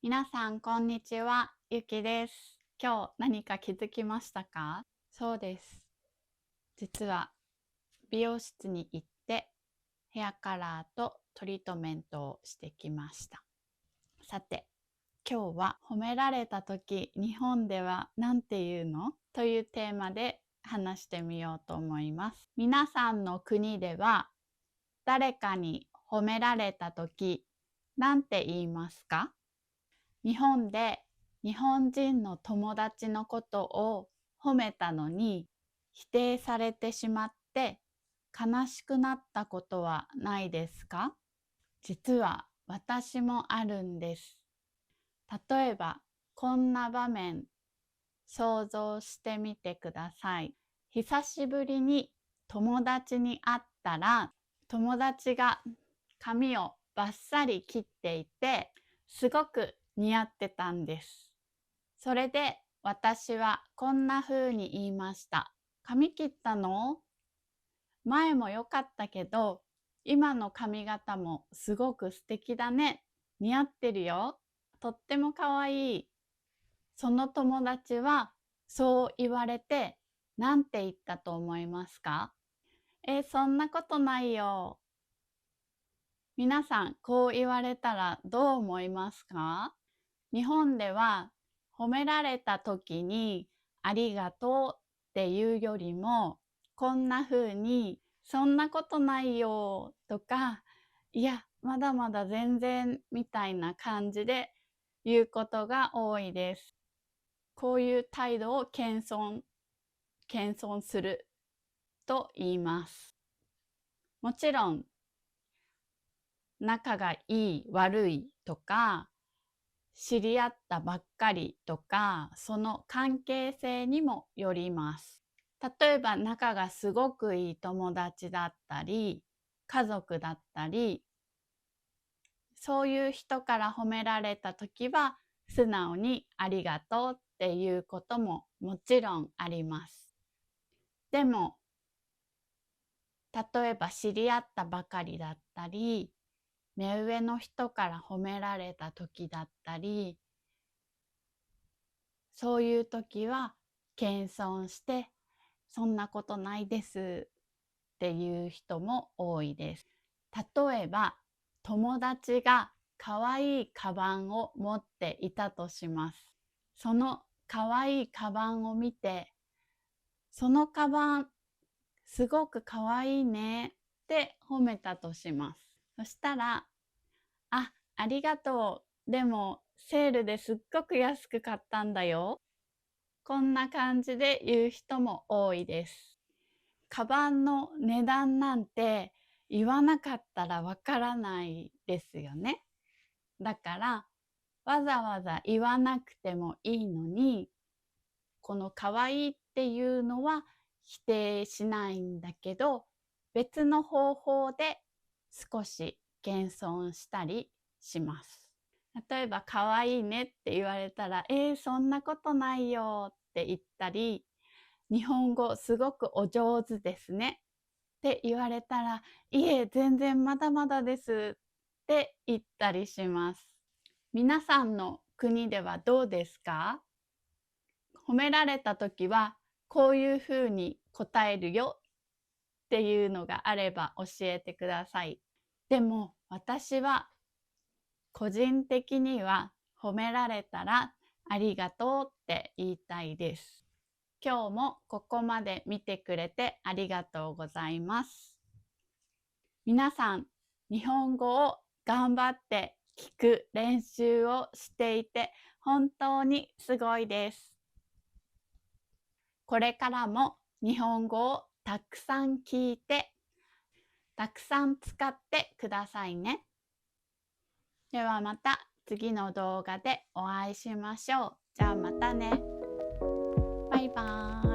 皆さん、こんにちは。ゆきです。今日何か気づきましたか？そうです。実は美容室に行ってヘアカラーとトリートメントをしてきました。さて、今日は褒められた時、日本では何て言うの？というテーマで話してみようと思います。皆さんの国では誰かに褒められた時、何て言いますか？日本で日本人の友達のことを褒めたのに否定されてしまって悲しくなったことはないですか？実は私もあるんです。例えばこんな場面想像してみてください。久しぶりに友達に会ったら友達が髪をバッサリ切っていてすごく似合ってたんです。それで私はこんな風に言いました。髪切ったの？前も良かったけど、今の髪型もすごく素敵だね。似合ってるよ。とっても可愛い。その友達はそう言われて何て言ったと思いますか？そんなことないよ。皆さんこう言われたらどう思いますか？日本では褒められた時にありがとうっていうよりもこんな風にそんなことないよとかいやまだまだ全然みたいな感じで言うことが多いです。こういう態度を謙遜すると言います。もちろん仲がいい悪いとか知り合ったばっかりとか、その関係性にもよります。例えば仲がすごくいい友達だったり、家族だったり、そういう人から褒められた時は、素直にありがとうっていうことももちろんあります。でも、例えば知り合ったばかりだったり、目上の人から褒められた時だったり、そういう時は謙遜して、そんなことないですっていう人も多いです。例えば、友達が可愛いカバンを持っていたとします。その可愛いカバンを見て、そのカバンすごく可愛いねって褒めたとします。そしたら、ありがとう。でも、セールですっごく安く買ったんだよ。こんな感じで言う人も多いです。カバンの値段なんて言わなかったらわからないですよね。だからわざわざ言わなくてもいいのに、この可愛いっていうのは否定しないんだけど、別の方法で少し謙遜したりします。例えば可愛いねって言われたら、そんなことないよって言ったり、日本語すごくお上手ですねって言われたら、いえ、全然まだまだですって言ったりします。皆さんの国ではどうですか？褒められた時はこういうふうに答えるよっていうのがあれば教えてください。でも私は個人的には褒められたらありがとうって言いたいです。今日もここまで見てくれてありがとうございます。皆さん、日本語を頑張って聞く練習をしていて本当にすごいです。これからも日本語をたくさん聞いて、たくさん使ってくださいね。ではまた次の動画でお会いしましょう。じゃあまたね。バイバーイ。